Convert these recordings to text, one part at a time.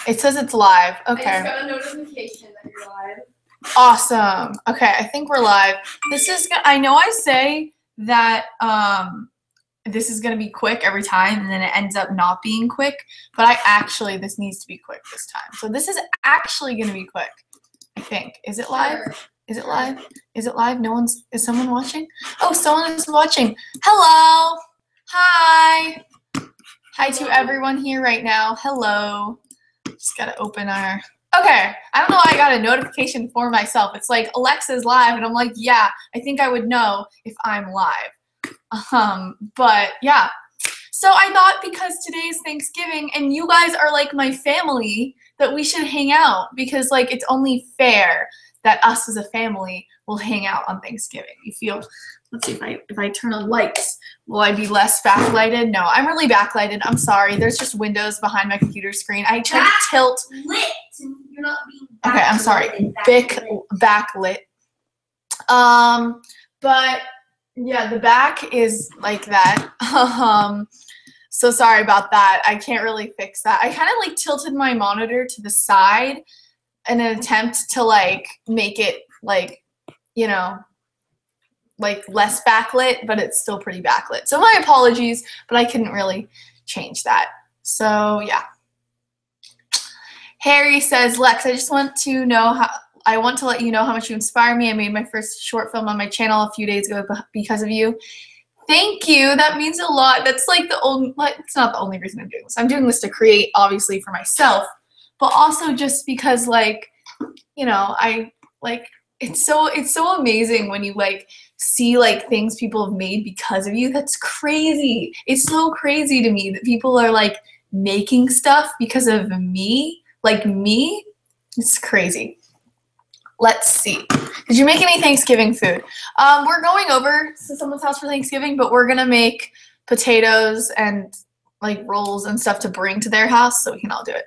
It says it's live. Okay. I just got a notification that you're live. Awesome. Okay, I think we're live. This is, I know I say that this is going to be quick every time and then it ends up not being quick, but this needs to be quick this time. So this is actually going to be quick, I think. Is it live? Sure. Is it live? Is it live? Is someone watching? Oh, someone is watching. Hello. Hi. Hi to everyone here right now. Hello. Just got to open our... Okay, I don't know why I got a notification for myself. It's like, Alexa's live, and I'm like, yeah, I think I would know if I'm live. But yeah. So I thought because today's Thanksgiving, and you guys are like my family, that we should hang out, because like it's only fair that us as a family will hang out on Thanksgiving. You feel, let's see if I turn on lights, will I be less backlighted? No, I'm really backlighted. I'm sorry. There's just windows behind my computer screen. I tried to tilt. Lit. You're not being Okay, I'm sorry. Backlit. But yeah, the back is like that. So sorry about that. I can't really fix that. I kind of like tilted my monitor to the side in an attempt to like make it like, you know, like less backlit, but it's still pretty backlit. So my apologies, but I couldn't really change that. So yeah. Harry says, Lex, I just want to know I want to let you know how much you inspire me. I made my first short film on my channel a few days ago because of you. Thank you. That means a lot. That's like it's not the only reason I'm doing this. I'm doing this to create, obviously, for myself, but also just because, like, you know, I like it's so amazing when you like see like things people have made because of you. That's crazy. It's so crazy to me that people are like making stuff because of me. Like me, it's crazy. Let's see. Did you make any Thanksgiving food? We're going over to someone's house for Thanksgiving, but we're gonna make potatoes and like rolls and stuff to bring to their house so we can all do it.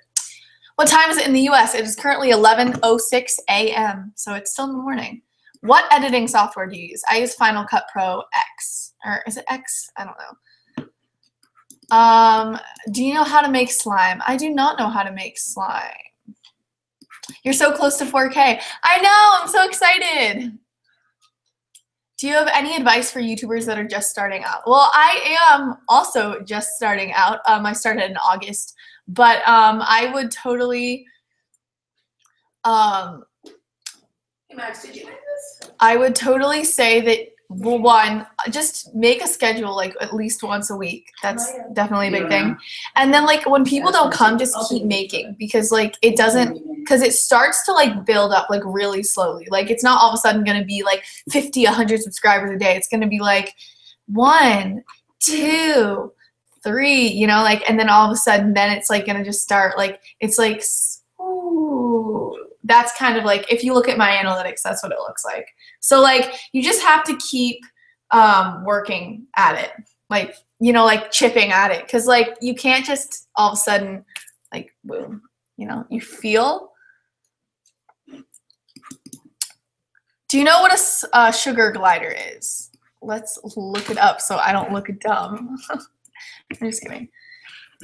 What time is it in the US? It is currently 11:06 a.m. So it's still in the morning. What editing software do you use? I use Final Cut Pro X. Or is it X? I don't know. Do you know how to make slime? I do not know how to make slime. You're so close to 4K. I know, I'm so excited. Do you have any advice for YouTubers that are just starting out? Well, I am also just starting out. I started in August, but I would totally, Hey Max, did you make this? I would totally say that, well, one, just make a schedule like at least once a week. That's definitely a big thing. And then like when people don't come, just keep making, because like it doesn't, because it starts to like build up like really slowly. Like it's not all of a sudden going to be like 50, 100 subscribers a day. It's going to be like 1, 2, 3, you know, like, and then all of a sudden then it's like going to just start like, it's like, ooh, that's kind of like, if you look at my analytics, that's what it looks like. So like you just have to keep working at it, like, you know, like chipping at it, because like you can't just all of a sudden like boom, you know, you feel. Do you know what a sugar glider is? Let's look it up so I don't look dumb. I'm just kidding.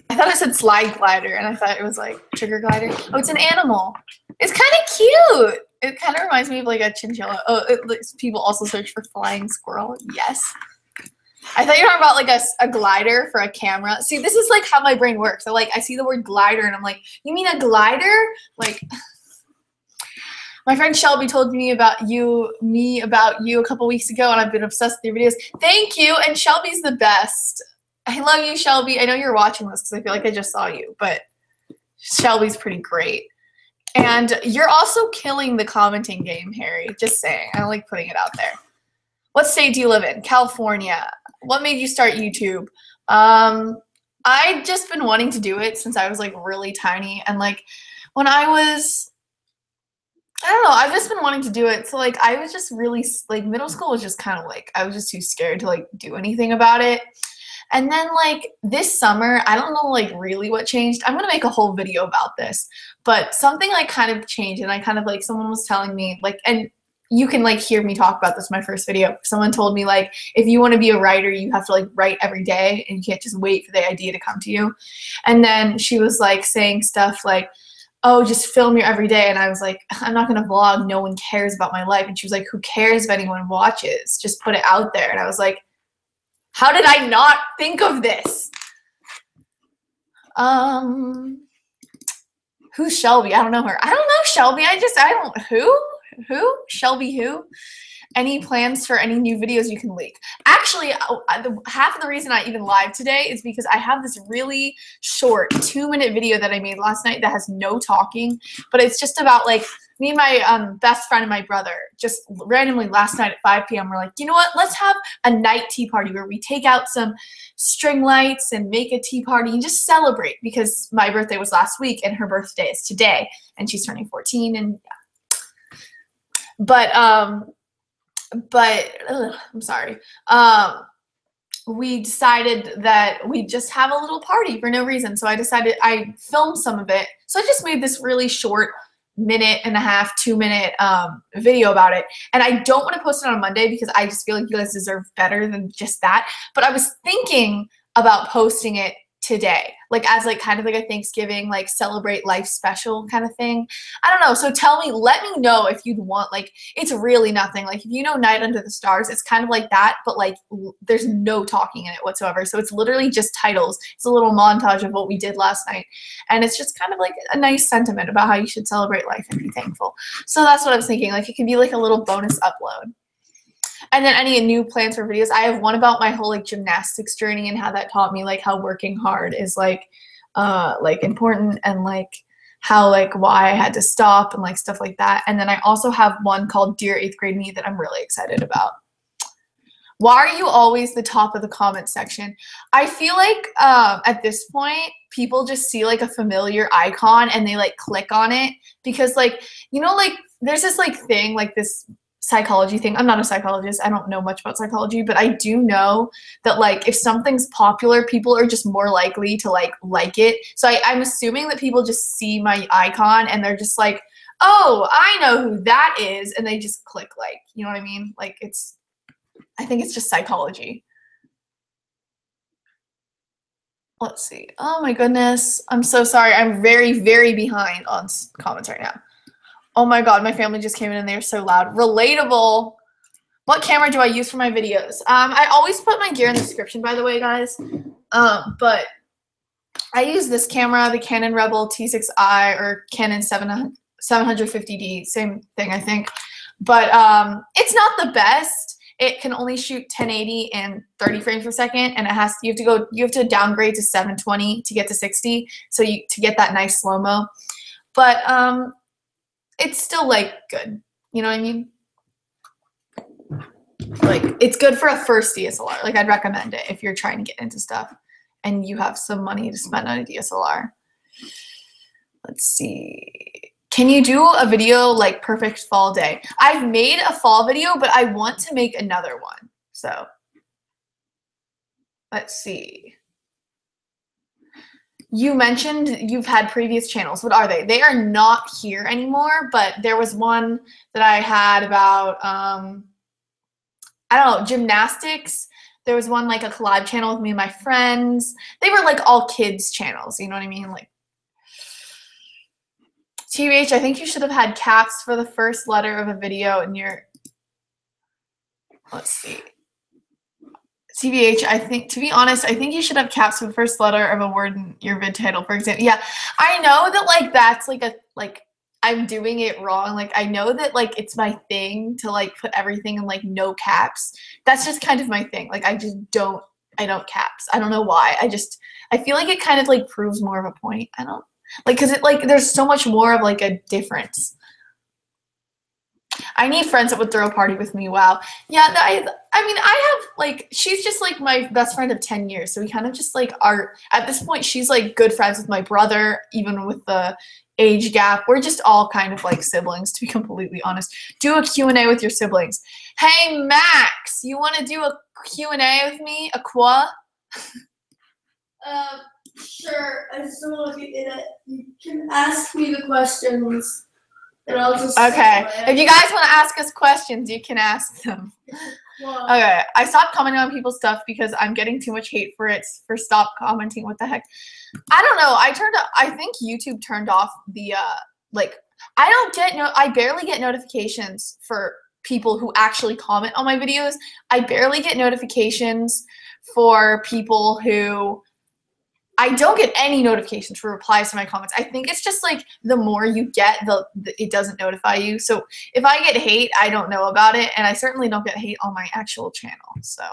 I thought it said slide glider, and I thought it was like sugar glider. Oh, it's an animal. It's kind of cute. It kind of reminds me of like a chinchilla. Oh, people also search for flying squirrel. Yes. I thought you were talking about like a glider for a camera. See, this is like how my brain works. So like I see the word glider and I'm like, you mean a glider? Like my friend Shelby told me about you a couple weeks ago, and I've been obsessed with your videos. Thank you, and Shelby's the best. I love you, Shelby. I know you're watching this because I feel like I just saw you, but Shelby's pretty great. And you're also killing the commenting game, Harry. Just saying. I don't like putting it out there. What state do you live in? California. What made you start YouTube? I've just been wanting to do it since I was like really tiny. And like when I was, I don't know, I've just been wanting to do it. So like I was just really, like middle school was just kind of like, I was just too scared to like do anything about it. And then like this summer, I don't know like really what changed. I'm going to make a whole video about this, but something like kind of changed, and I kind of like, someone was telling me like, and you can like hear me talk about this in my first video. Someone told me like, if you want to be a writer, you have to like write every day and you can't just wait for the idea to come to you. And then she was like saying stuff like, oh, just film your everyday. And I was like, I'm not going to vlog. No one cares about my life. And she was like, who cares if anyone watches? Just put it out there. And I was like, how did I not think of this? Who's Shelby? I don't know her. I don't know Shelby. Who? Shelby who? Any plans for any new videos you can leak? Actually, half of the reason I even live today is because I have this really short 2-minute video that I made last night that has no talking, but it's just about like me and my best friend and my brother just randomly last night at 5 p.m. we're like, you know what? Let's have a night tea party where we take out some string lights and make a tea party and just celebrate, because my birthday was last week and her birthday is today and she's turning 14 and yeah. But I'm sorry. We decided that we'd just have a little party for no reason. So I filmed some of it. So I just made this really short 1.5, 2-minute video about it. And I don't want to post it on Monday because I just feel like you guys deserve better than just that. But I was thinking about posting it today, like as like kind of like a Thanksgiving, like celebrate life special kind of thing. I don't know. So let me know if you'd want, like, it's really nothing. Like if you know Night Under the Stars, it's kind of like that, but like there's no talking in it whatsoever. So it's literally just titles. It's a little montage of what we did last night. And it's just kind of like a nice sentiment about how you should celebrate life and be thankful. So that's what I was thinking. Like it could be like a little bonus upload. And then any new plans for videos? I have one about my whole like gymnastics journey and how that taught me like how working hard is like important, and like how like why I had to stop and like stuff like that. And then I also have one called Dear 8th Grade Me that I'm really excited about. Why are you always the top of the comment section? I feel like at this point people just see like a familiar icon and they like click on it because like, you know, like there's this like thing, like this psychology thing. I'm not a psychologist. I don't know much about psychology, but I do know that like if something's popular, people are just more likely to like it. So I'm assuming that people just see my icon and they're just like, oh, I know who that is, and they just click like, you know what I mean? Like I think it's just psychology. Let's see. Oh my goodness. I'm so sorry. I'm very, very behind on comments right now. Oh my God, my family just came in and they were so loud. Relatable. What camera do I use for my videos? I always put my gear in the description, by the way, guys. But I use this camera, the Canon Rebel T6i or Canon 750D, same thing, I think. But it's not the best. It can only shoot 1080 and 30 frames per second, and you have to downgrade to 720 to get to 60, so to get that nice slow-mo. But it's still like good, you know what I mean? Like it's good for a first DSLR. Like I'd recommend it if you're trying to get into stuff and you have some money to spend on a DSLR. Let's see. Can you do a video like perfect fall day? I've made a fall video, but I want to make another one. So let's see. You mentioned you've had previous channels. What are they? They are not here anymore, but there was one that I had about, I don't know, gymnastics. There was one like a collab channel with me and my friends. They were like all kids channels, you know what I mean? Like, TBH, I think you should have had caps for the first letter of a video in your, let's see. TBH, I think, to be honest, I think you should have caps for the first letter of a word in your vid title, for example. Yeah, I know that, like, that's, like, I'm doing it wrong. Like, I know that, like, it's my thing to, like, put everything in, like, no caps. That's just kind of my thing. Like, I don't caps. I don't know why. I feel like it kind of, like, proves more of a point. Like, because it, like, there's so much more of, like, a difference. I need friends that would throw a party with me. Wow. Yeah, I mean, I have, like, she's just, like, my best friend of 10 years. So we kind of just, like, are, at this point, she's, like, good friends with my brother, even with the age gap. We're just all kind of, like, siblings, to be completely honest. Do a Q&A with your siblings. Hey, Max, you want to do a Q&A with me? A qua? Sure. I just don't want to get in it. You can ask me the questions. And I'll just okay. If you guys want to ask us questions, you can ask them. Well, Okay, I stopped commenting on people's stuff because I'm getting too much hate for it. For stop commenting. What the heck? I don't know. I think YouTube turned off the like. I barely get notifications for people who actually comment on my videos. I barely get notifications for people who. I don't get any notifications for replies to my comments. I think it's just like the more you get, it doesn't notify you. So if I get hate, I don't know about it, and I certainly don't get hate on my actual channel. So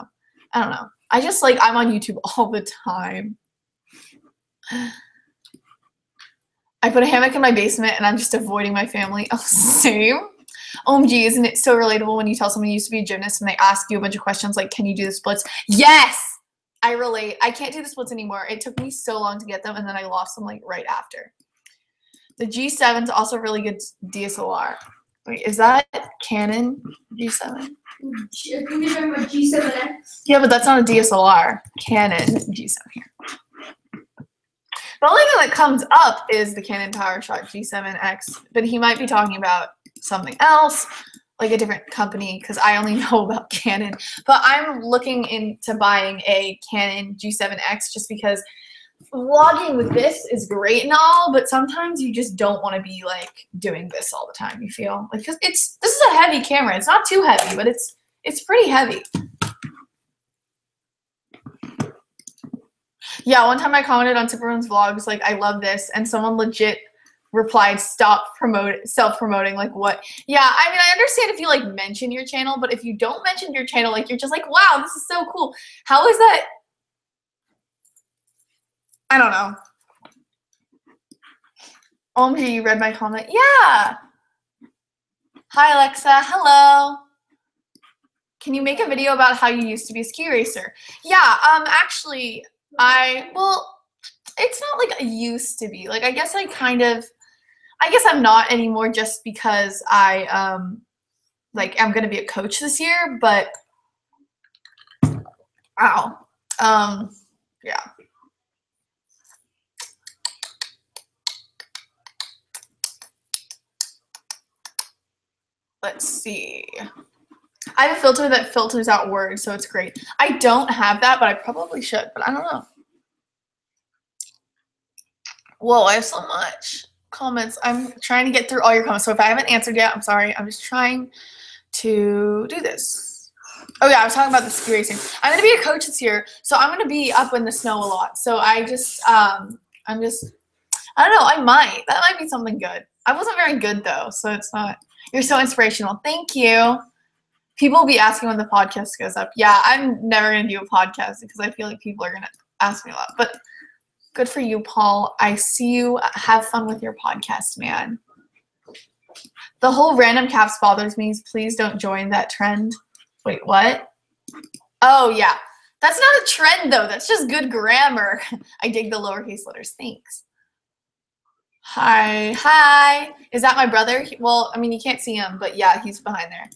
I don't know. I just like I'm on YouTube all the time. I put a hammock in my basement, and I'm just avoiding my family. Oh, same. OMG, isn't it so relatable when you tell someone you used to be a gymnast and they ask you a bunch of questions like, "Can you do the splits?" Yes. I relate. I can't do the splits anymore. It took me so long to get them, and then I lost them like right after. The G7 is also really good DSLR. Wait, is that Canon G7? I think you're talking about G7X. Yeah, but that's not a DSLR. Canon G7 here. The only thing that comes up is the Canon PowerShot G7X, but he might be talking about something else, like a different company, because I only know about Canon. But I'm looking into buying a Canon G7X just because vlogging with this is great and all, but sometimes you just don't want to be like doing this all the time, you feel? Like, because this is a heavy camera. It's not too heavy, but it's pretty heavy. Yeah, one time I commented on Tipperman's vlogs, like, I love this, and someone legit replied, stop self-promoting, like, what? Yeah, I mean, I understand if you, like, mention your channel, but if you don't mention your channel, like, you're just like, wow, this is so cool. How is that? I don't know. OMG, you read my comment? Yeah. Hi, Alexa. Hello. Can you make a video about how you used to be a ski racer? Yeah, actually, well, it's not like I used to be. Like, I guess I'm not anymore just because I'm going to be a coach this year, but, wow. Yeah. Let's see. I have a filter that filters out words, so it's great. I don't have that, but I probably should, but I don't know. Whoa, I have so much comments. I'm trying to get through all your comments, so if I haven't answered yet, I'm sorry. I'm just trying to do this. Oh yeah, I was talking about the ski racing. I'm going to be a coach this year, so I'm going to be up in the snow a lot. So I don't know, I might. That might be something good. I wasn't very good, though, so it's not. You're so inspirational. Thank you. People will be asking when the podcast goes up. Yeah, I'm never going to do a podcast because I feel like people are going to ask me a lot. But good for you, Paul. I see you. Have fun with your podcast, man. The whole random caps bothers me. Please don't join that trend. Wait, what? Oh, yeah. That's not a trend, though. That's just good grammar. I dig the lowercase letters. Thanks. Hi. Hi. Is that my brother? Well, I mean, you can't see him, but yeah, he's behind there.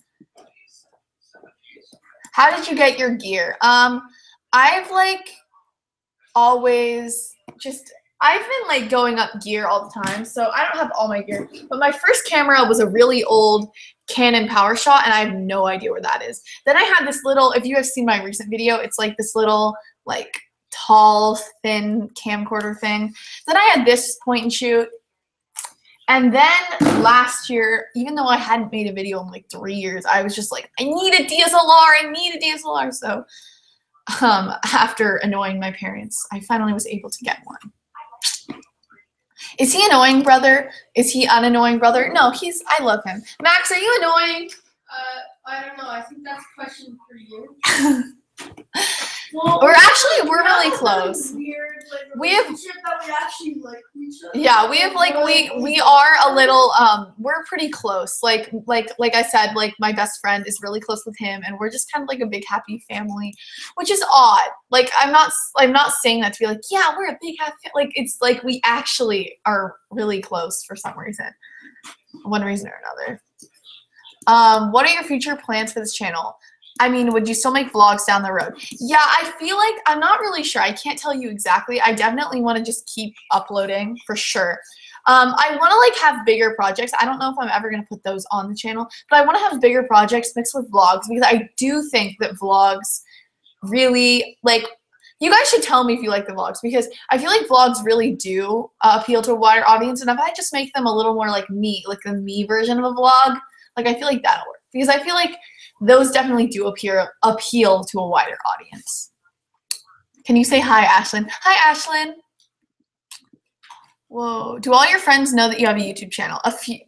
How did you get your gear? I've like always I've been like going up gear all the time, so I don't have all my gear. But my first camera was a really old Canon PowerShot, and I have no idea where that is. Then I had this little, if you have seen my recent video, it's like this little like tall, thin camcorder thing. Then I had this point and shoot. And then last year, even though I hadn't made a video in like 3 years, I was just like, I need a DSLR, I need a DSLR. So after annoying my parents, I finally was able to get one. Is he annoying, brother? Is he unannoying, brother? No, I love him. Max, are you annoying? I don't know. I think that's a question for you. Well, we're really close. Weird, like, we have that we actually like each other. Yeah, we have like we are a little we're pretty close. Like I said, like my best friend is really close with him, and we're just kind of like a big happy family, which is odd. Like I'm not saying that to be like, yeah, we're a big happy like it's like we actually are really close for some reason. One reason or another. What are your future plans for this channel? I mean, would you still make vlogs down the road? Yeah, I feel like I'm not really sure. I can't tell you exactly. I definitely want to just keep uploading for sure. I want to like have bigger projects. I don't know if I'm ever going to put those on the channel, but I want to have bigger projects mixed with vlogs because I do think that vlogs really like, you guys should tell me if you like the vlogs because I feel like vlogs really do appeal to a wider audience. And if I just make them a little more like me, like the me version of a vlog, like I feel like that'll work because I feel like those definitely do appeal to a wider audience. Can you say hi, Ashlyn? Hi, Ashlyn. Whoa. Do all your friends know that you have a YouTube channel? A few.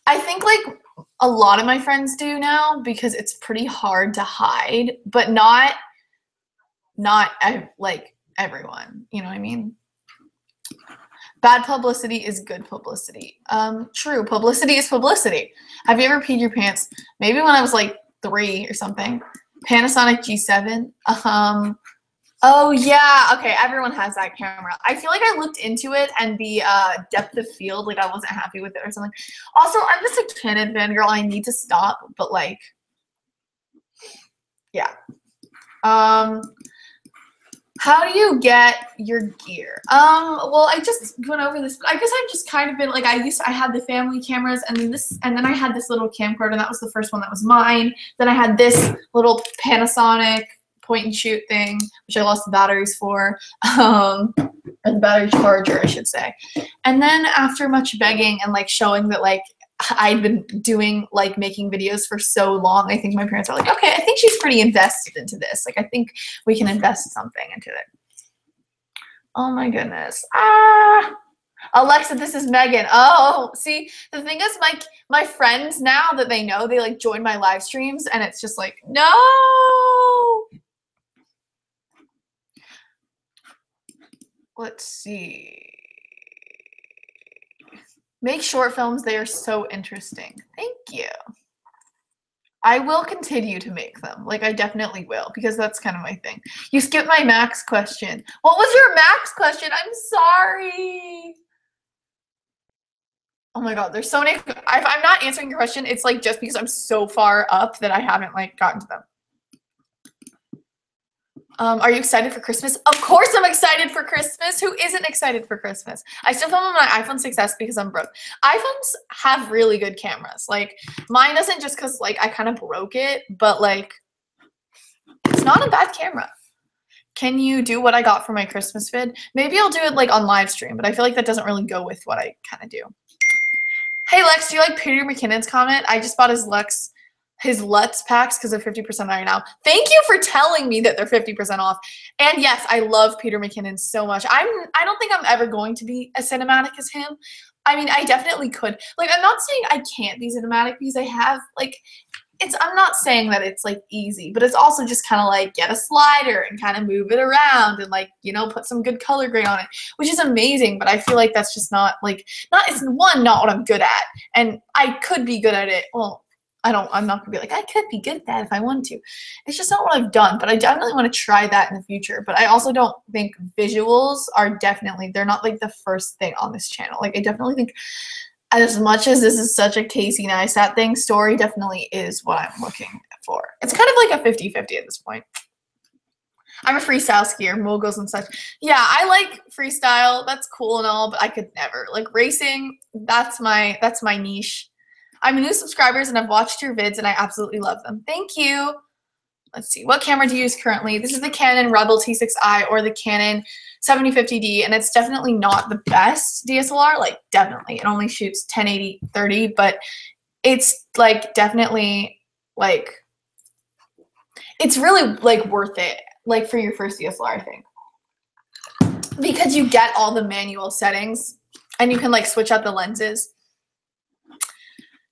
I think like a lot of my friends do now because it's pretty hard to hide, but not like everyone, you know what I mean? Bad publicity is good publicity. True, publicity is publicity. Have you ever peed your pants? Maybe when I was like 3 or something. Panasonic G7. Oh yeah, okay, everyone has that camera. I feel like I looked into it and the depth of field, like I wasn't happy with it or something. Also, I'm just a Canon fangirl. I need to stop, but like, yeah. How do you get your gear? Well, I just went over this. I guess I've just kind of been like, I had the family cameras and then I had this little camcorder and that was the first one that was mine. Then I had this little Panasonic point and shoot thing, which I lost the batteries for, or the battery charger, I should say. And then after much begging and like showing that like I'd been doing like making videos for so long, I think my parents are like, okay, I think she's pretty invested into this. Like I think we can invest something into it. Oh my goodness. Alexa, this is Megan. Oh, see, the thing is my friends now that they know, they like join my live streams and it's just like, no. Let's see. Make short films. They are so interesting. Thank you. I will continue to make them. Like, I definitely will, because that's kind of my thing. You skipped my Max question. What was your Max question? I'm sorry. Oh my God, there's so many. If I'm not answering your question, it's like just because I'm so far up that I haven't like gotten to them. Are you excited for Christmas? Of course I'm excited for Christmas. Who isn't excited for Christmas? I still film on my iPhone 6s because I'm broke. iPhones have really good cameras. Like mine doesn't just because like I kind of broke it, but like it's not a bad camera. Can you do what I got for my Christmas vid? Maybe I'll do it like on live stream, but I feel like that doesn't really go with what I kind of do. Hey Lex, do you like Peter McKinnon's comment? I just bought his Lutz packs because they're 50% off right now. Thank you for telling me that they're 50% off. And yes, I love Peter McKinnon so much. I don't think I'm ever going to be as cinematic as him. I mean, I definitely could. Like, I'm not saying I can't be cinematic because I have, like, I'm not saying that it's, like, easy, but it's also just kind of, like, get a slider and kind of move it around and, like, you know, put some good color grade on it, which is amazing, but I feel like that's just not, like, it's not what I'm good at. And I could be good at it. Well, I'm not gonna be like, I could be good at that if I wanted to. It's just not what I've done, but I definitely want to try that in the future. But I also don't think visuals are they're not like the first thing on this channel. Like I definitely think as much as this is such a Casey Neistat thing, story definitely is what I'm looking for. It's kind of like a 50-50 at this point. I'm a freestyle skier, moguls and such. Yeah, I like freestyle. That's cool and all, but I could never. Like racing, that's my niche. I'm new subscribers and I've watched your vids and I absolutely love them. Thank you. Let's see. What camera do you use currently? This is the Canon Rebel T6i or the Canon 7050D, and it's definitely not the best DSLR. Like definitely, it only shoots 1080-30, but it's like definitely like it's really like worth it. Like for your first DSLR, I think, because you get all the manual settings and you can like switch out the lenses.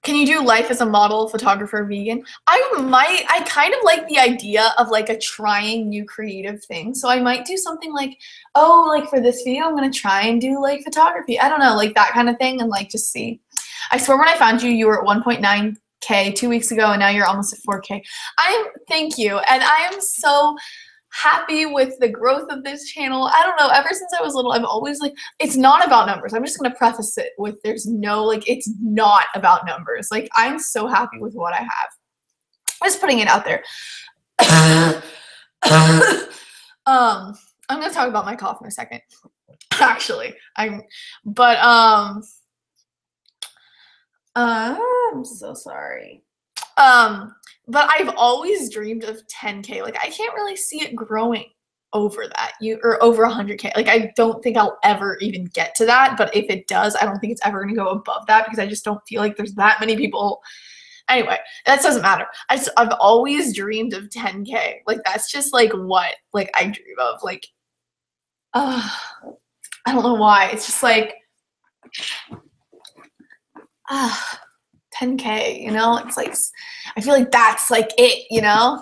Can you do life as a model, photographer, vegan? I kind of like the idea of like trying new creative things. So I might do something like, oh, like for this video, I'm going to try and do like photography. I don't know, like that kind of thing and like just see. I swear when I found you, you were at 1.9K 2 weeks ago and now you're almost at 4K. Thank you. And I am so happy with the growth of this channel. I don't know, ever since I was little, I'm always like, it's not about numbers. I'm just going to preface it with there's no, like, it's not about numbers. Like, I'm so happy with what I have. I'm just putting it out there. I'm going to talk about my cough in a second. Actually, but I'm so sorry. But I've always dreamed of 10K. Like I can't really see it growing over that or over 100K. Like I don't think I'll ever even get to that, but if it does, I don't think it's ever going to go above that because I just don't feel like there's that many people. Anyway, that doesn't matter. I've always dreamed of 10K. Like that's just like what like I dream of. Like I don't know why. It's just like 10K, you know? It's like I feel like that's like it, you know?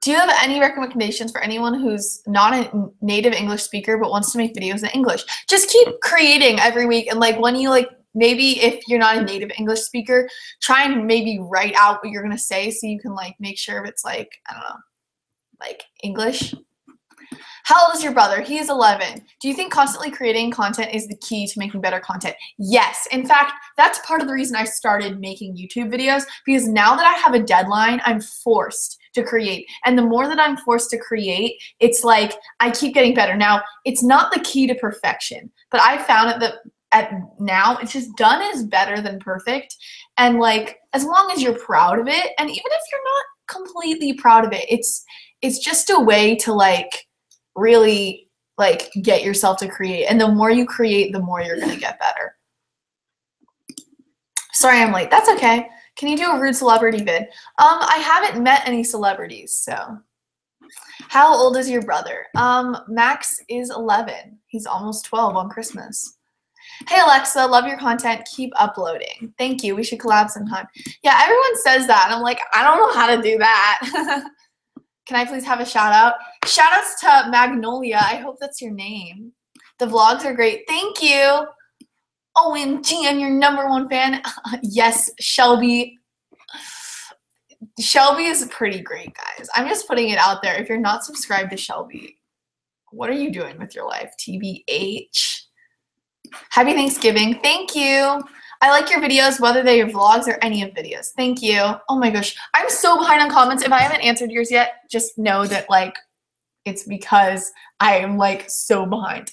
Do you have any recommendations for anyone who's not a native English speaker but wants to make videos in English? Just keep creating every week, and like when you like maybe if you're not a native English speaker, try and maybe write out what you're gonna say so you can like make sure it's like, I don't know, like English. How old is your brother? He is 11. Do you think constantly creating content is the key to making better content? Yes. In fact, that's part of the reason I started making YouTube videos, because now that I have a deadline, I'm forced to create. And the more that I'm forced to create, it's like I keep getting better. Now, it's not the key to perfection, but I found it that now it's just done is better than perfect. And like as long as you're proud of it, and even if you're not completely proud of it, it's just a way to like really like get yourself to create, and the more you create, the more you're gonna get better. Sorry I'm late. That's okay. Can you do a rude celebrity vid? I haven't met any celebrities, so. How old is your brother? Max is 11. He's almost 12 on Christmas. Hey Alexa, love your content. Keep uploading. Thank you. We should collab sometime. Yeah, everyone says that. And I'm like, I don't know how to do that. Can I please have a shout out? Shout outs to Magnolia. I hope that's your name. The vlogs are great. Thank you. OMG, I'm your #1 fan. Yes, Shelby. Shelby is pretty great, guys. I'm just putting it out there. If you're not subscribed to Shelby, what are you doing with your life? TBH. Happy Thanksgiving. Thank you. I like your videos, whether they're your vlogs or any of videos. Thank you. Oh my gosh. I'm so behind on comments. If I haven't answered yours yet, just know that like it's because I am like so behind.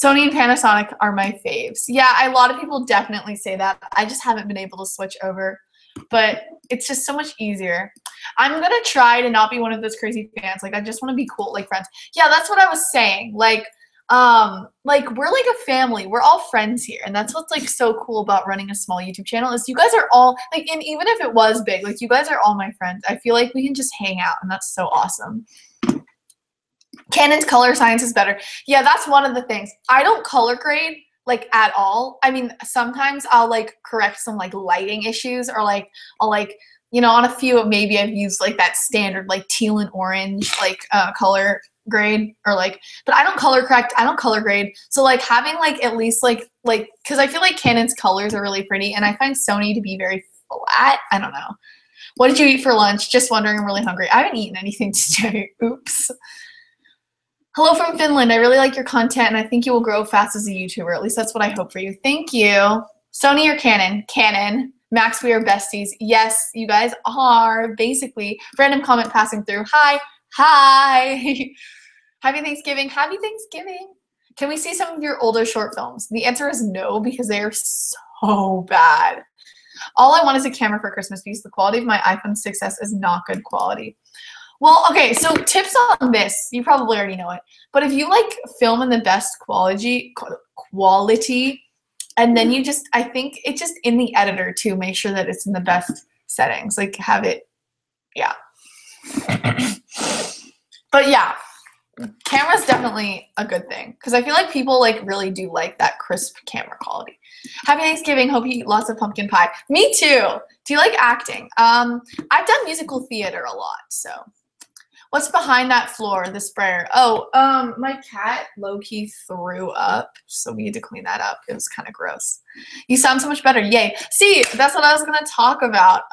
Sony and Panasonic are my faves. Yeah, a lot of people definitely say that. I just haven't been able to switch over, but it's just so much easier. I'm gonna try to not be one of those crazy fans. Like I just want to be cool, like friends. Yeah, that's what I was saying. Like we're like a family. We're all friends here, and that's what's like so cool about running a small YouTube channel is you guys are all like, and even if it was big, like you guys are all my friends. I feel like we can just hang out, and that's so awesome. Canon's color science is better. Yeah, that's one of the things. I don't color grade like at all. I mean, sometimes I'll like correct some like lighting issues, or like I'll like, you know, on a few maybe I've used like that standard like teal and orange like color grade, or like, but I don't color correct. I don't color grade. So like having like at least like because I feel like Canon's colors are really pretty, and I find Sony to be very flat. I don't know. What did you eat for lunch? Just wondering. I'm really hungry. I haven't eaten anything today. Oops. Hello from Finland. I really like your content, and I think you will grow fast as a YouTuber. At least that's what I hope for you. Thank you. Sony or Canon? Canon. Max, we are besties. Yes, you guys are. Basically, random comment passing through. Hi. Hi. Happy Thanksgiving. Happy Thanksgiving. Can we see some of your older short films? The answer is no, because they are so bad. All I want is a camera for Christmas because the quality of my iPhone 6s is not good quality. Well, okay, so tips on this, you probably already know it, but if you like film in the best quality, and then you just, I think it's just in the editor to make sure that it's in the best settings, like have it, yeah. But yeah, camera's definitely a good thing, because I feel like people like really do like that crisp camera quality. Happy Thanksgiving. Hope you eat lots of pumpkin pie. Me too. Do you like acting? I've done musical theater a lot, so. What's behind that floor, the sprayer? Oh, my cat low-key threw up, so we had to clean that up. It was kind of gross. You sound so much better. Yay. See, that's what I was going to talk about.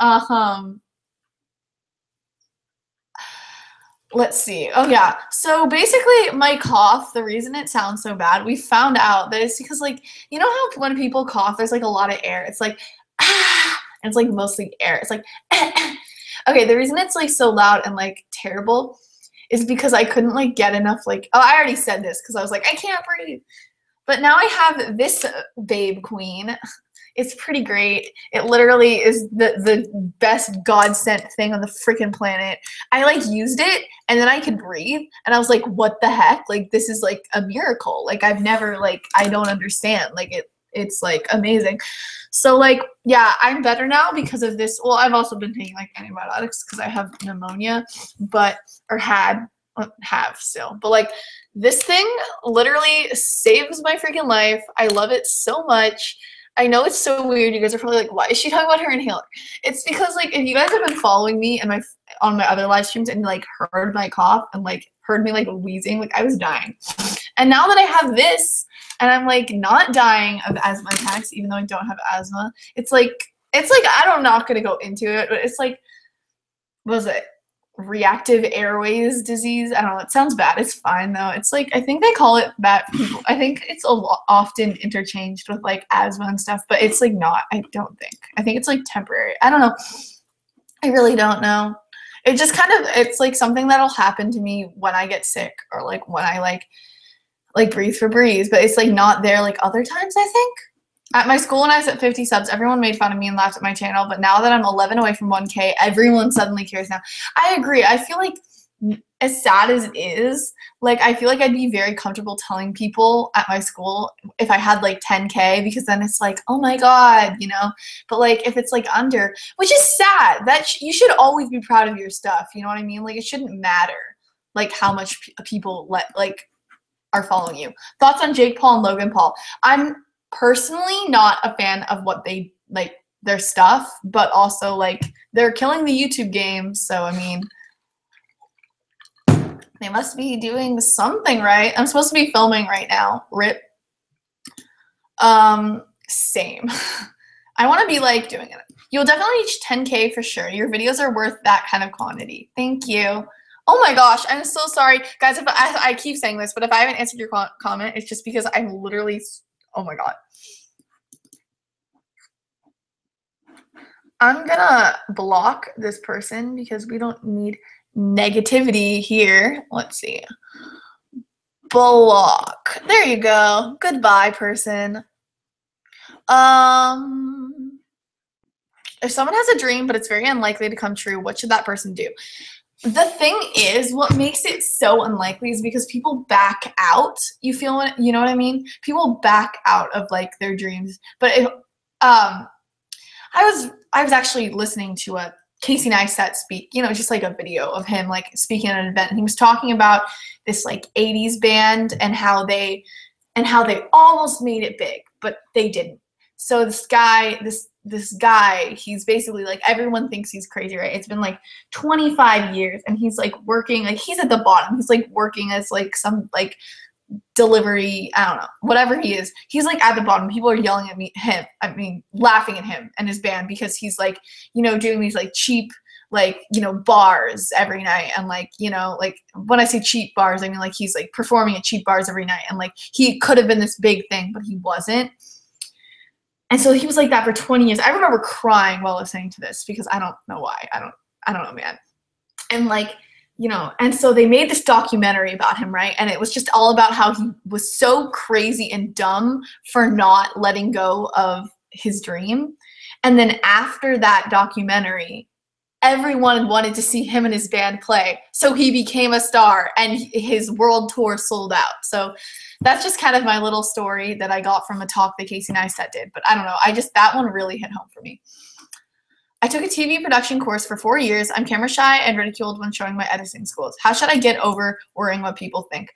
Let's see. Oh, yeah. So basically, my cough, the reason it sounds so bad, we found out that it's because, like, you know how when people cough, there's, like, a lot of air. It's like, ah, and it's, like, mostly air. It's like, okay, the reason it's, like, so loud and, like, terrible is because I couldn't like get enough like, oh, I already said this because I was like, I can't breathe. But now I have this babe queen. It's pretty great. It literally is the best God sent thing on the freaking planet. I like used it and then I could breathe and I was like, what the heck? Like this is like a miracle. Like I've never like I don't understand. Like it's like amazing. So like yeah, I'm better now because of this. Well, I've also been taking like antibiotics because I have pneumonia, but or had have still. But like this thing literally saves my freaking life. I love it so much. I know it's so weird. You guys are probably like, why is she talking about her inhaler? It's because like if you guys have been following me and my on my other live streams and like heard my cough and like heard me like wheezing, like I was dying. And now that I have this and I'm like not dying of asthma attacks, even though I don't have asthma, it's like I'm not gonna go into it, but it's like what was it? Reactive airways disease. I don't know. It sounds bad. It's fine though. It's like I think they call it that. I think it's often interchanged with like asthma and stuff, but it's like not. I don't think. I think it's like temporary. I don't know. I really don't know. It just kind of it's like something that'll happen to me when I get sick or like when I like breathe for breeze, but it's like not there like other times. I think. At my school when I was at 50 subs, everyone made fun of me and laughed at my channel, but now that I'm 11 away from 1K, everyone suddenly cares now. I agree. I feel like as sad as it is, like I feel like I'd be very comfortable telling people at my school if I had like 10K because then it's like, oh my God, you know? But like if it's like under, which is sad, that you should always be proud of your stuff, you know what I mean? Like it shouldn't matter like how much people are following you. Thoughts on Jake Paul and Logan Paul? I'm personally not a fan of what they like their stuff, but also like they're killing the YouTube game, so I mean they must be doing something right. I'm supposed to be filming right now. Rip. Same. I want to be like doing it. You'll definitely reach 10K for sure. Your videos are worth that kind of quantity. Thank you. Oh my gosh, I'm so sorry. Guys, if I keep saying this, but if I haven't answered your comment, it's just because I'm literally oh my God. I'm gonna block this person because we don't need negativity here. Let's see. Block. There you go. Goodbye, person. If someone has a dream but it's very unlikely to come true, what should that person do? The thing is, what makes it so unlikely is because people back out. You know what I mean? People back out of like their dreams. But if I was actually listening to a Casey Neistat speak, you know, just like a video of him like speaking at an event. And he was talking about this like 80s band and how they almost made it big, but they didn't. So this guy, he's basically like everyone thinks he's crazy, right? It's been like 25 years and he's like working, like he's at the bottom. He's like working as like some like delivery, I don't know, whatever he is. He's like at the bottom. People are yelling at laughing at him and his band because he's like, you know, doing these like cheap like, you know, bars every night. And like, you know, like when I say cheap bars, I mean like he's like performing at cheap bars every night and like he could have been this big thing, but he wasn't. And so he was like that for 20 years. I remember crying while listening to this because I don't know why. I don't know, man. And like, you know, and so they made this documentary about him, right? And it was just all about how he was so crazy and dumb for not letting go of his dream. And then after that documentary, everyone wanted to see him and his band play. So he became a star and his world tour sold out. So that's just kind of my little story that I got from a talk that Casey Neistat did. But I don't know. That one really hit home for me. I took a TV production course for 4 years. I'm camera shy and ridiculed when showing my editing skills. How should I get over worrying what people think?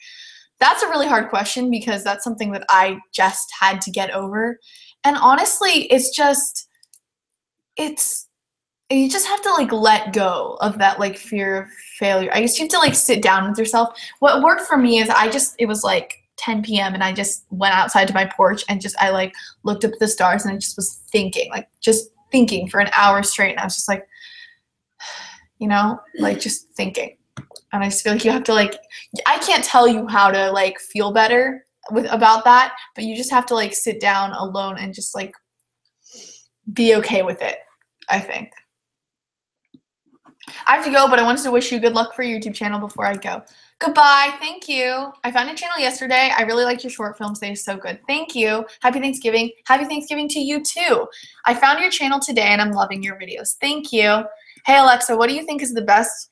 That's a really hard question because that's something that I just had to get over. And honestly, you just have to like let go of that like fear of failure. I guess you have to like sit down with yourself. What worked for me is it was like 10 p.m. and I just went outside to my porch and I like looked up at the stars and I just was thinking for an hour straight. And I was just like, you know, like just thinking. And I just feel like you have to like, I can't tell you how to like feel better about that, but you just have to like sit down alone and just like be okay with it, I think. I have to go, but I wanted to wish you good luck for your YouTube channel before I go. Goodbye. Thank you. I found your channel yesterday. I really liked your short films. They're so good. Thank you. Happy Thanksgiving. Happy Thanksgiving to you too. I found your channel today and I'm loving your videos. Thank you. Hey Alexa, what do you think is the best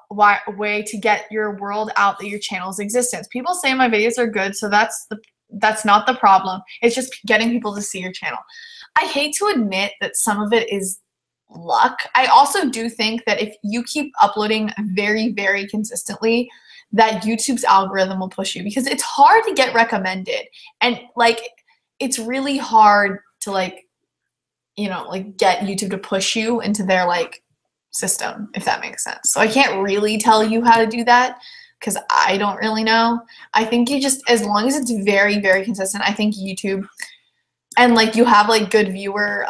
way to get your world out that your channel's existence? People say my videos are good, so that's not the problem. It's just getting people to see your channel. I hate to admit that some of it is luck. I also do think that if you keep uploading very, very consistently, that YouTube's algorithm will push you, because it's hard to get recommended, and like it's really hard to like, you know, like get YouTube to push you into their like system, if that makes sense. So I can't really tell you how to do that because I don't really know. I think you just, as long as it's very, very consistent, I think YouTube, and like you have like good viewer,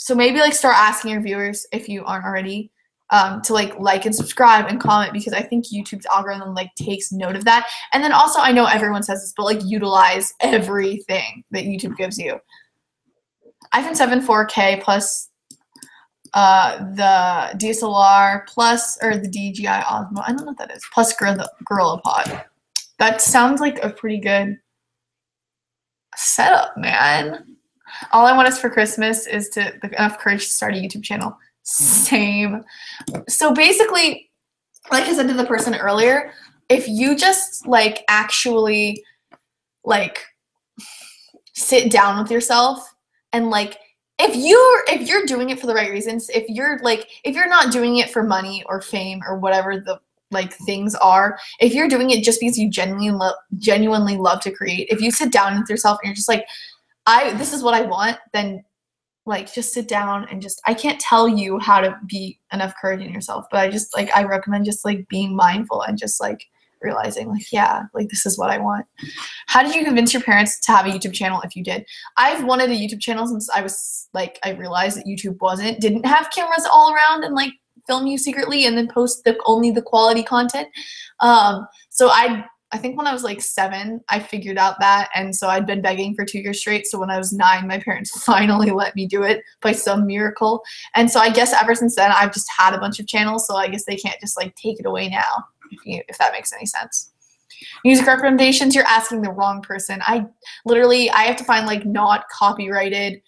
so maybe like start asking your viewers, if you aren't already, to like and subscribe and comment, because I think YouTube's algorithm like takes note of that. And then also, I know everyone says this, but like utilize everything that YouTube gives you. iPhone 7 4K plus the DSLR plus, or the DJI Osmo, I don't know what that is, plus Gorilla Pod. That sounds like a pretty good setup, man. All I want is for Christmas is to enough courage to start a YouTube channel. Same. So basically, like I said to the person earlier, if you just like actually like sit down with yourself and like, if you're doing it for the right reasons, if you're not doing it for money or fame or whatever the like things are, if you're doing it just because you genuinely love to create, if you sit down with yourself and you're just like, this is what I want, then like just sit down and just, I can't tell you how to be enough courage in yourself, but I recommend just like being mindful and just like realizing like, yeah, like this is what I want. How did you convince your parents to have a YouTube channel if you did? I've wanted a YouTube channel since I was like, I realized that YouTube didn't have cameras all around and like film you secretly and then post only the quality content. So I think when I was like 7, I figured out that, and so I'd been begging for 2 years straight. So when I was 9, my parents finally let me do it by some miracle. And so I guess ever since then, I've just had a bunch of channels. So I guess they can't just like take it away now, if that makes any sense. Music recommendations, you're asking the wrong person. I have to find like not copyrighted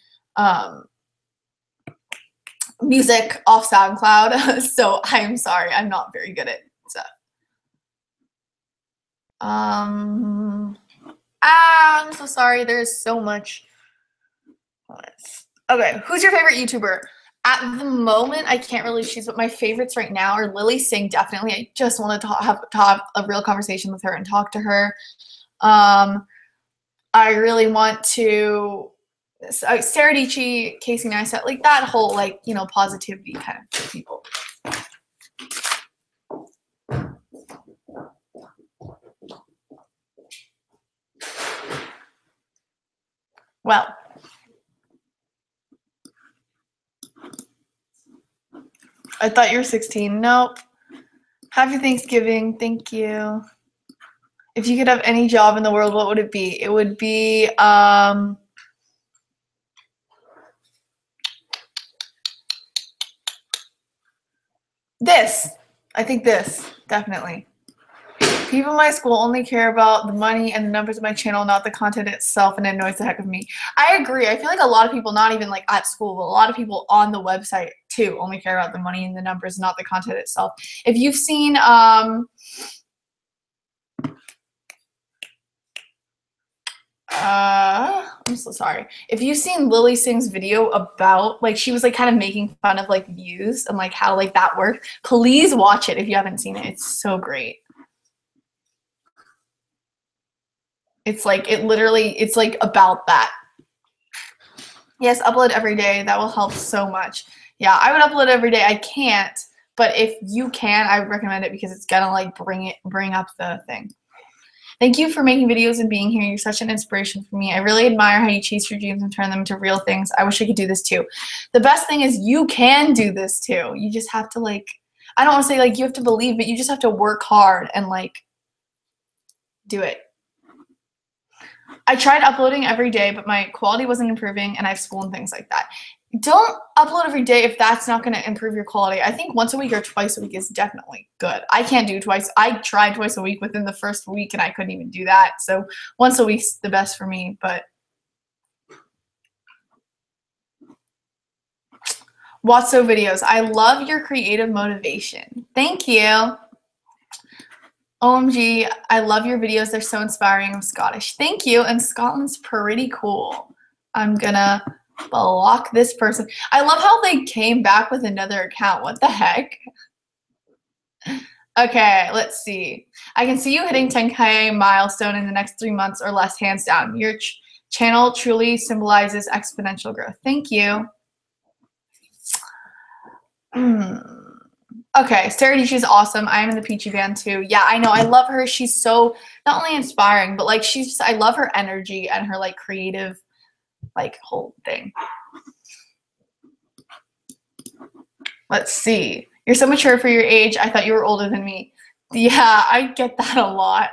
music off SoundCloud. So I'm sorry, I'm not very good at stuff. I'm so sorry. There's so much. Okay, who's your favorite YouTuber? At the moment, I can't really choose, but my favorites right now are Lily Singh, definitely. I just want to have a real conversation with her and talk to her. I really want to, Sarah Dici, Casey Neistat, like that whole, like, you know, positivity kind of people. Well, I thought you were 16. Nope. Happy Thanksgiving. Thank you. If you could have any job in the world, what would it be? It would be this. I think this, definitely. People in my school only care about the money and the numbers of my channel, not the content itself, and it annoys the heck of me. I agree. I feel like a lot of people, not even like at school, but a lot of people on the website too, only care about the money and the numbers, not the content itself. If you've seen I'm so sorry. If you've seen Lily Singh's video about, like, she was like kind of making fun of like views and like how like that worked, please watch it if you haven't seen it. It's so great. It's like, it's like about that. Yes, upload every day. That will help so much. Yeah, I would upload every day. I can't, but if you can, I would recommend it because it's gonna like bring up the thing. Thank you for making videos and being here. You're such an inspiration for me. I really admire how you chase your dreams and turn them into real things. I wish I could do this too. The best thing is you can do this too. You just have to like, I don't want to say like you have to believe, but you just have to work hard and like do it. I tried uploading every day, but my quality wasn't improving and I have school and things like that. Don't upload every day if that's not going to improve your quality. I think once a week or twice a week is definitely good. I can't do twice. I tried twice a week within the first week and I couldn't even do that. So once a week's the best for me, but Watso videos. I love your creative motivation. Thank you. OMG, I love your videos. They're so inspiring. I'm Scottish. Thank you. And Scotland's pretty cool. I'm gonna block this person. I love how they came back with another account. What the heck? Okay, let's see. I can see you hitting 10K milestone in the next 3 months or less, hands down. Your channel truly symbolizes exponential growth. Thank you. Okay, Sarah D, she's awesome. I am in the Peachy band too. Yeah, I know. I love her. She's so not only inspiring, but like she's just, I love her energy and her like creative like whole thing. Let's see. You're so mature for your age. I thought you were older than me. Yeah, I get that a lot.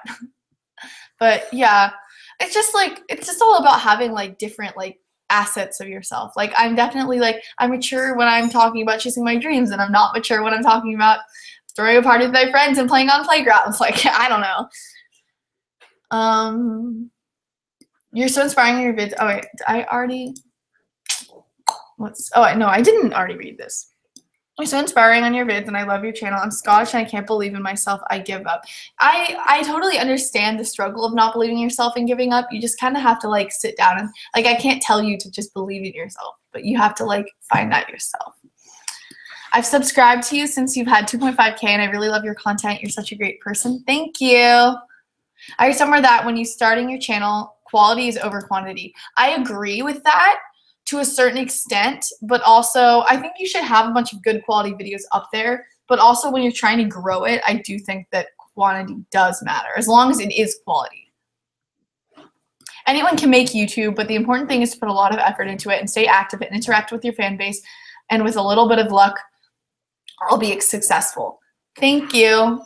But yeah, it's just all about having like different like assets of yourself. Like I'm definitely like I'm mature when I'm talking about chasing my dreams, and I'm not mature when I'm talking about throwing a party with my friends and playing on playgrounds. Like I don't know. You're so inspiring in your vids. Oh wait, I already. No, I didn't already read this. You're so inspiring on your vids, and I love your channel. I'm Scottish, and I can't believe in myself. I give up. I totally understand the struggle of not believing in yourself and giving up. You just kind of have to like sit down and like I can't tell you to just believe in yourself, but you have to like find that yourself. I've subscribed to you since you've had 2.5K, and I really love your content. You're such a great person. Thank you. I heard somewhere that when you starting your channel, quality is over quantity. I agree with that to a certain extent, but also I think you should have a bunch of good quality videos up there, but also when you're trying to grow it, I do think that quantity does matter, as long as it is quality. Anyone can make YouTube, but the important thing is to put a lot of effort into it and stay active and interact with your fan base, and with a little bit of luck, I'll be successful. Thank you.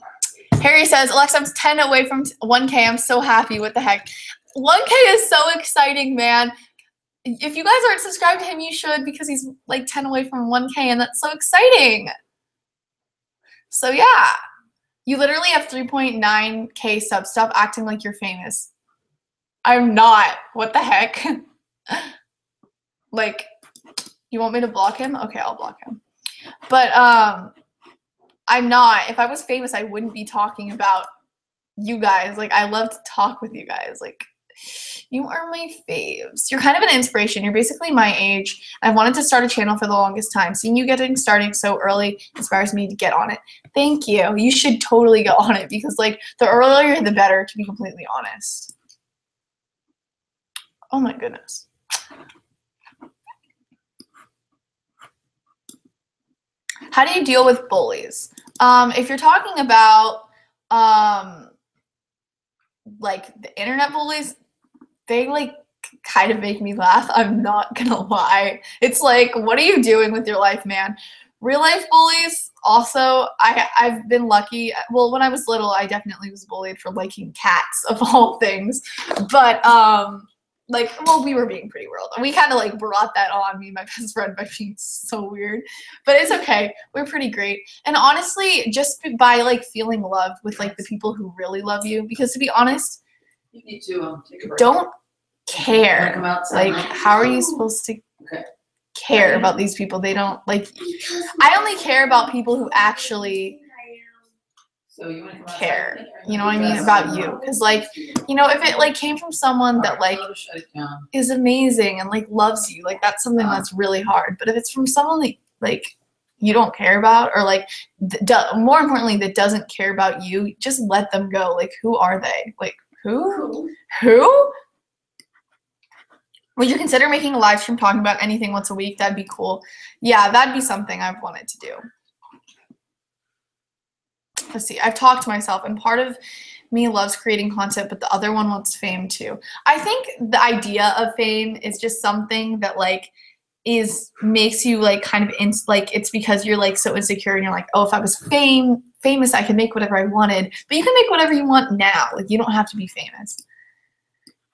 Harry says, Alexa, I'm 10 away from 1K. I'm so happy. What the heck? 1K is so exciting, man. If you guys aren't subscribed to him, you should, because he's like 10 away from 1K, and that's so exciting. So yeah, you literally have 3.9K subs. Stop acting like you're famous. I'm not. What the heck? Like, you want me to block him? Okay, I'll block him. But I'm not. If I was famous, I wouldn't be talking about you guys. Like, I love to talk with you guys. Like, you are my faves. You're kind of an inspiration. You're basically my age. I've wanted to start a channel for the longest time. Seeing you getting started so early inspires me to get on it. Thank you. You should totally get on it, because like the earlier the better, to be completely honest. Oh my goodness. How do you deal with bullies? If you're talking about like the internet bullies, they like kind of make me laugh. I'm not gonna lie. It's like, what are you doing with your life, man? Real life bullies, also, I've been lucky. Well, when I was little, I definitely was bullied for liking cats, of all things. But like, well, we were being pretty world, and we kind of like brought that on, me and my best friend, by being so weird. But it's okay. We're pretty great. And honestly, just by like feeling loved with like the people who really love you, because to be honest, you need to take a break. Don't care. Like, how are you supposed to care about these people? They don't like. I only care about people who actually care. You know what I mean about you? Because like, you know, if it like came from someone that like is amazing and like loves you, like that's something that's really hard. But if it's from someone that like you don't care about, or like more importantly that doesn't care about you, just let them go. Like, who are they? Like, who? Would you consider making a live stream talking about anything once a week? That'd be cool. Yeah, that'd be something I've wanted to do. Let's see. I've talked to myself, and part of me loves creating content, but the other one wants fame too. I think the idea of fame is just something that like makes you like kind of like it's because you're like so insecure, and you're like, oh, if I was famous, I could make whatever I wanted. But you can make whatever you want now. Like, you don't have to be famous.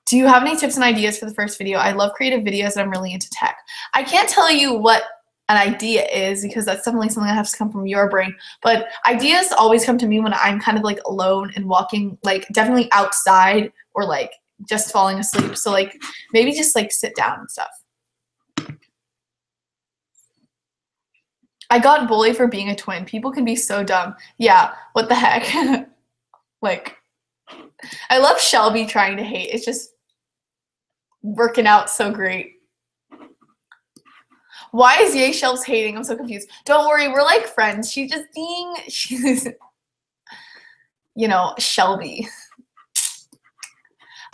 Do you have any tips and ideas for the first video? I love creative videos, and I'm really into tech. I can't tell you what an idea is because that's definitely something that has to come from your brain. But ideas always come to me when I'm kind of like alone and walking, like definitely outside or like just falling asleep. So like maybe just like sit down and stuff. I got bullied for being a twin. People can be so dumb. Yeah, what the heck? Like, I love Shelby trying to hate. It's just working out so great. Why is Yay Shelves hating? I'm so confused. Don't worry, we're like friends. She's just being, she's, you know, Shelby.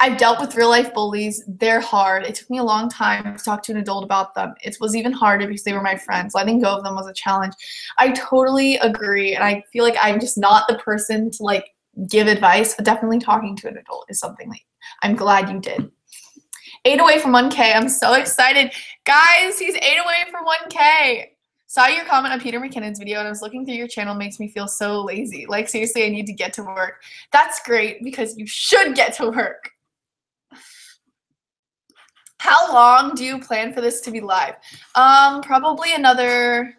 I've dealt with real life bullies. They're hard. It took me a long time to talk to an adult about them. It was even harder because they were my friends. Letting go of them was a challenge. I totally agree. And I feel like I'm just not the person to like give advice, but definitely talking to an adult is something that I'm glad you did. 8 away from 1K. I'm so excited. Guys, he's 8 away from 1K. Saw your comment on Peter McKinnon's video and I was looking through your channel. Makes me feel so lazy. Like, seriously, I need to get to work. That's great because you should get to work. How long do you plan for this to be live? Probably another,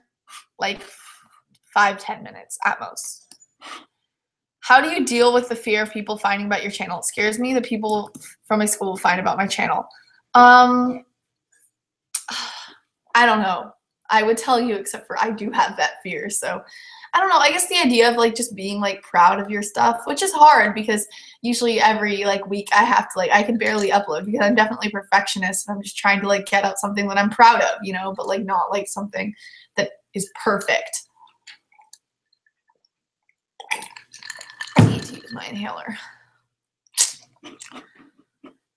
like, 5-10 minutes at most. How do you deal with the fear of people finding about your channel? It scares me that people from my school will find about my channel. I don't know. I would tell you, except for I do have that fear. So I don't know. I guess the idea of like just being like proud of your stuff, which is hard because usually every like week I have to like, I can barely upload because I'm definitely a perfectionist. And I'm just trying to like get out something that I'm proud of, you know, but like not like something that is perfect. I need to use my inhaler.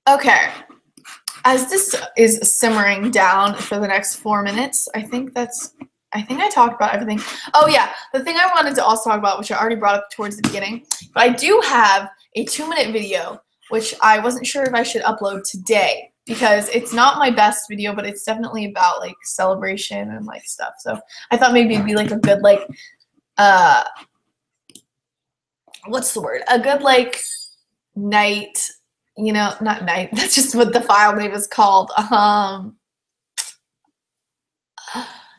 Okay. As this is simmering down for the next 4 minutes, I think I talked about everything. Oh yeah, the thing I wanted to also talk about, which I already brought up towards the beginning, but I do have a 2-minute video, which I wasn't sure if I should upload today because it's not my best video, but it's definitely about like celebration and like stuff. So I thought maybe it'd be like a good like, what's the word? A good like night, you know, not night, that's just what the file name is called.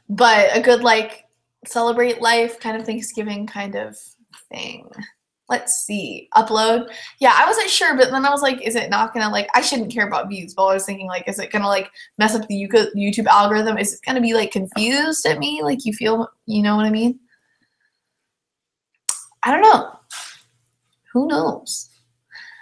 But a good like celebrate life kind of Thanksgiving kind of thing. Let's see, upload. Yeah, I wasn't sure, but then I was like, is it not gonna like, I shouldn't care about views, but I was thinking like, is it gonna like mess up the YouTube algorithm? Is it gonna be like confused at me? Like you feel, you know what I mean? I don't know. Who knows?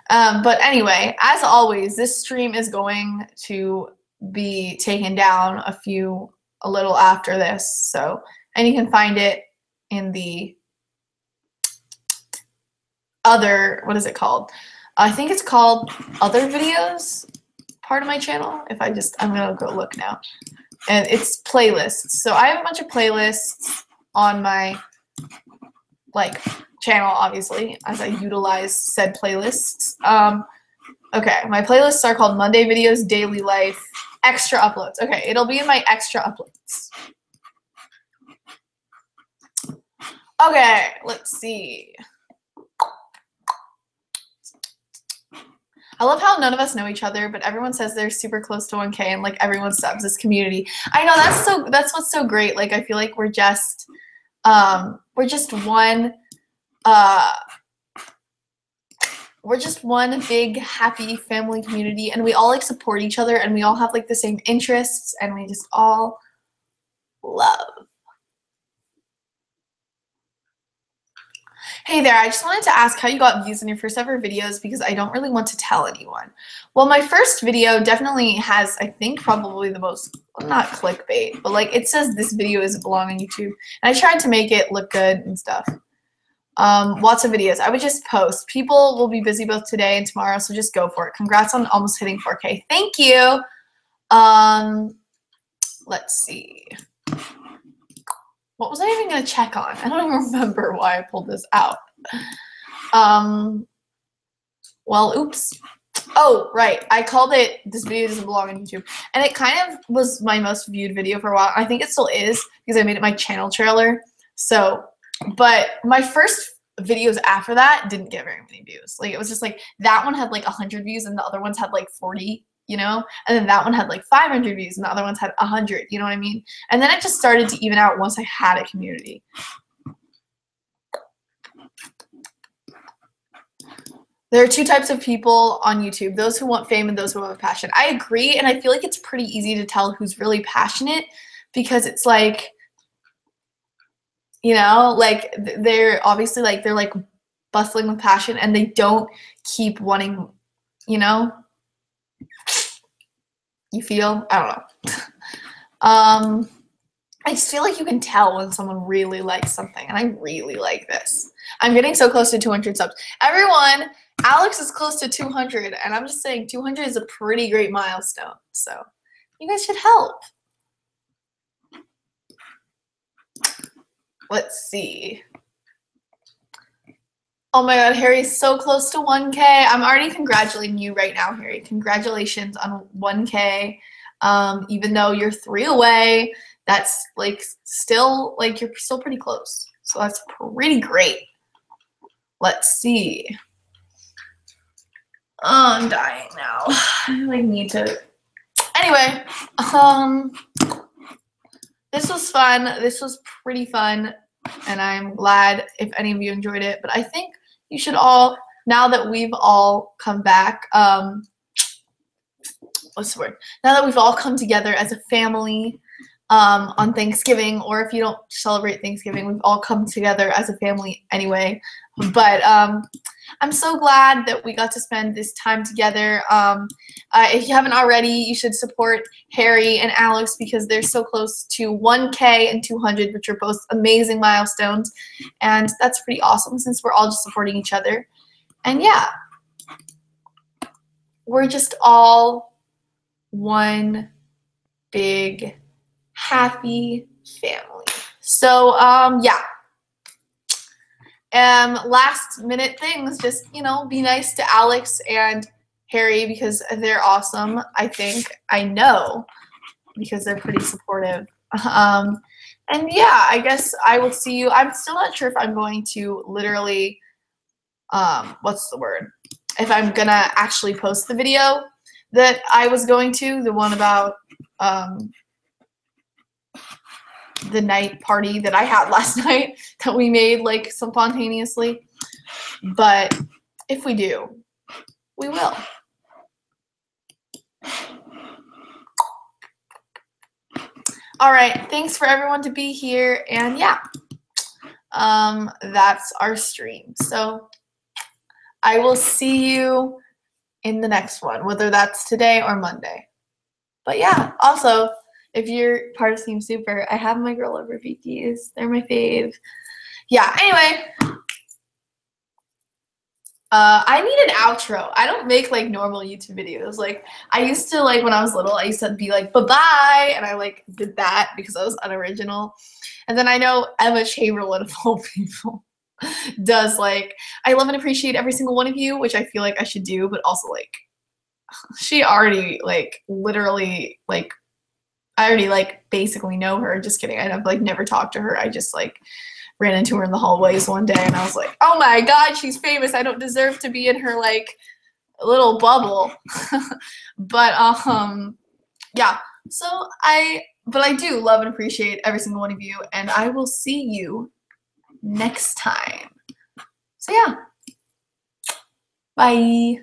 But anyway, as always, this stream is going to be taken down a little after this. So, and you can find it in the other, what is it called? I think it's called other videos part of my channel. I'm gonna go look now. And it's playlists. So I have a bunch of playlists on my like channel, obviously, as I utilize said playlists. Okay, my playlists are called Monday Videos, Daily Life, Extra Uploads. Okay, it'll be in my Extra Uploads. Okay, let's see. I love how none of us know each other, but everyone says they're super close to 1K and like everyone subs this community. I know that's what's so great. Like I feel like we're just one big happy family community and we all like support each other and we all have like the same interests and we just all love. Hey there, I just wanted to ask how you got views on your first ever videos because I don't really want to tell anyone. Well, my first video definitely has, I think, probably the most, well, not clickbait, but like it says this video doesn't belong on YouTube. And I tried to make it look good and stuff. Lots of videos. I would just post. People will be busy both today and tomorrow, so just go for it. Congrats on almost hitting 4K. Thank you. Let's see. What was I even going to check on? I don't even remember why I pulled this out. Well, oops. Oh, right. I called it, this video doesn't belong on YouTube. And it kind of was my most viewed video for a while. I think it still is because I made it my channel trailer. So, but my first videos after that didn't get very many views. Like, it was just like, that one had like 100 views and the other ones had like 40. you know? And then that one had like 500 views and the other ones had 100, you know what I mean? And then it just started to even out once I had a community. There are two types of people on YouTube, those who want fame and those who have a passion. I agree, and I feel like it's pretty easy to tell who's really passionate because it's like, you know, like they're obviously like, they're like bustling with passion and they don't keep wanting, you know? You feel? I don't know. I just feel like you can tell when someone really likes something, and I really like this. I'm getting so close to 200 subs. Everyone, Alex is close to 200, and I'm just saying 200 is a pretty great milestone. So you guys should help. Let's see. Oh my god, Harry's so close to 1K. I'm already congratulating you right now, Harry. Congratulations on 1K. Even though you're 3 away, that's like still, like you're still pretty close. So that's pretty great. Let's see. Oh, I'm dying now. I like need to. Anyway, this was fun. This was pretty fun, and I'm glad if any of you enjoyed it. But I think you should all, now that we've all come back, what's the word? Now that we've all come together as a family on Thanksgiving, or if you don't celebrate Thanksgiving, we've all come together as a family anyway. But I'm so glad that we got to spend this time together. If you haven't already, you should support Harry and Alex because they're so close to 1K and 200, which are both amazing milestones. And that's pretty awesome since we're all just supporting each other. And yeah, we're just all one big happy family. So yeah. Last minute things, just, you know, be nice to Alex and Harry because they're awesome. I know because they're pretty supportive. And yeah, I guess I will see you. I'm still not sure if I'm going to literally, what's the word? If I'm gonna actually post the video that I was going to, the one about the night party that I had last night that we made like spontaneously. But if we do, we will. All right, thanks for everyone to be here, and yeah, that's our stream. So I will see you in the next one, whether that's today or Monday. But yeah, also, if you're part of Team Super, I have my Girl Over VPs. They're my fave. Yeah, anyway. I need an outro. I don't make like normal YouTube videos. Like I used to, like when I was little, I used to be like bye-bye, and I like did that because I was unoriginal. And then I know Emma Chamberlain of all people does like I love and appreciate every single one of you, which I feel like I should do, but also like she already like literally like I already like basically know her. Just kidding. I've like never talked to her. I just like ran into her in the hallways one day and I was like, oh my god, she's famous. I don't deserve to be in her like little bubble. But yeah. So I do love and appreciate every single one of you, and I will see you next time. So yeah. Bye.